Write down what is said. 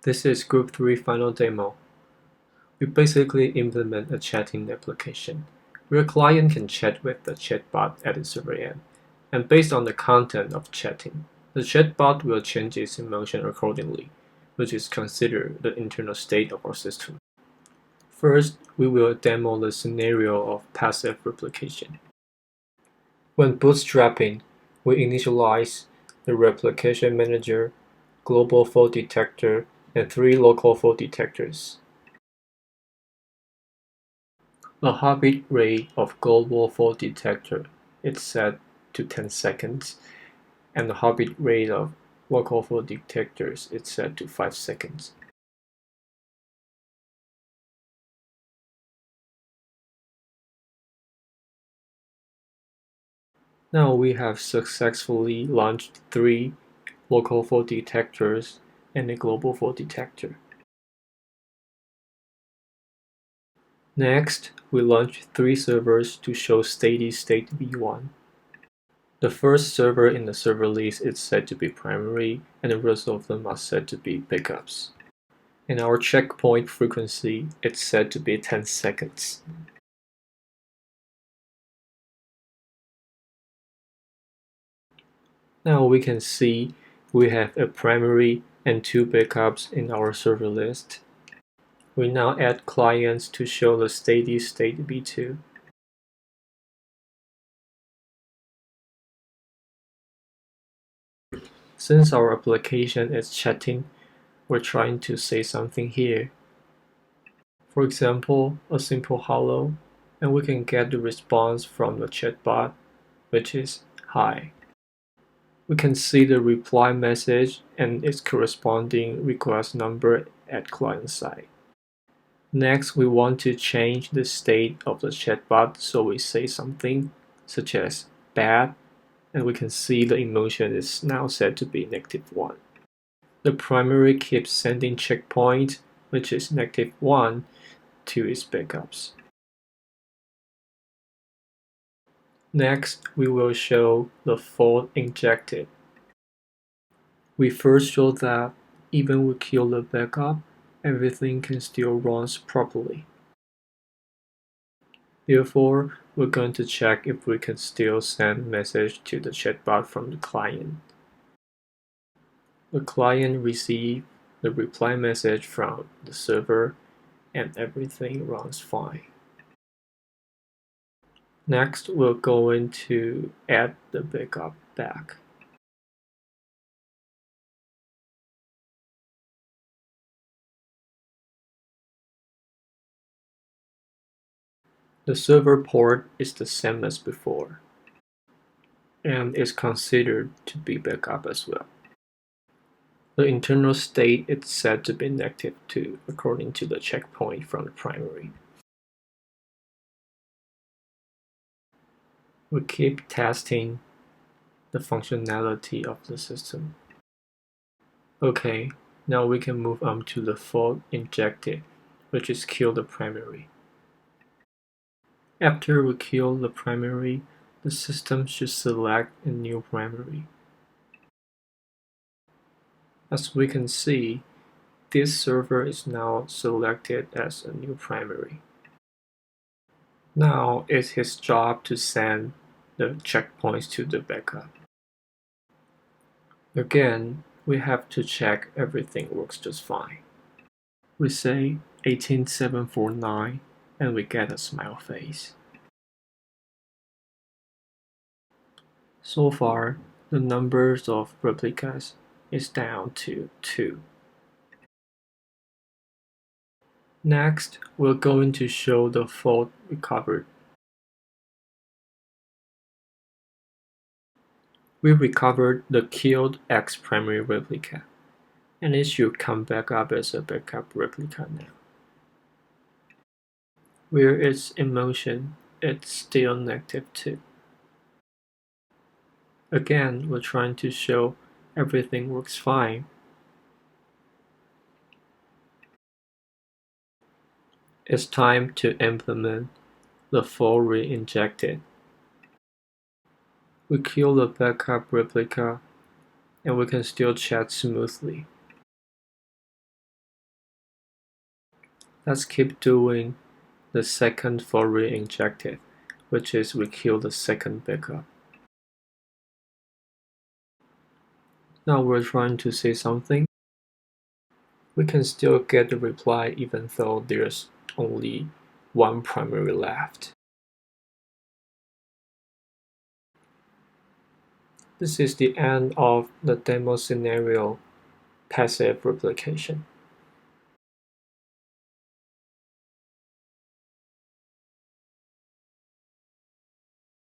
This is Group 3 final demo. We basically implement a chatting application, where a client can chat with the chatbot at the server end, and based on the content of chatting, the chatbot will change its emotion accordingly, which is considered the internal state of our system. First, we will demo the scenario of passive replication. When bootstrapping, we initialize the replication manager, global fault detector, and 3 local fault detectors. The heartbeat rate of global fault detector is set to 10 seconds, and the heartbeat rate of local fault detectors is set to 5 seconds. Now we have successfully launched 3 local fault detectors and a global fault detector. Next, we launch 3 servers to show steady state V1. The first server in the server list is set to be primary, and the rest of them are set to be backups. And our checkpoint frequency is set to be 10 seconds. Now we can see we have a primary and 2 backups in our server list. We now add clients to show the steady state V2. Since our application is chatting, we're trying to say something here. For example, a simple hello, and we can get the response from the chatbot, which is hi. We can see the reply message and its corresponding request number at client side. Next, we want to change the state of the chatbot, so we say something such as bad, and we can see the emotion is now set to be -1. The primary keeps sending checkpoint, which is -1, to its backups. Next, we will show the fault injected. We first show that even we kill the backup, everything can still run properly. Therefore, we're going to check if we can still send message to the chatbot from the client. The client receives the reply message from the server and everything runs fine. Next, we're going to add the backup back. The server port is the same as before, and is considered to be backup as well. The internal state is set to be -2 according to the checkpoint from the primary. We keep testing the functionality of the system. Okay, now we can move on to the fault injected, which is kill the primary. After we kill the primary, the system should select a new primary. As we can see, this server is now selected as a new primary. Now it's his job to send the checkpoints to the backup. Again, we have to check everything works just fine. We say 18749 and we get a smile face. So far, the numbers of replicas is down to 2. Next, we're going to show the fault recovered. We recovered the killed X primary replica, and it should come back up as a backup replica now. Where its emotion, it's still -2. Again, we're trying to show everything works fine. It's time to implement the fault re-injected. We kill the backup replica, and we can still chat smoothly. Let's keep doing the second for re-injected, which is we kill the second backup. Now we're trying to say something. We can still get the reply even though there's only one primary left. This is the end of the demo scenario passive replication.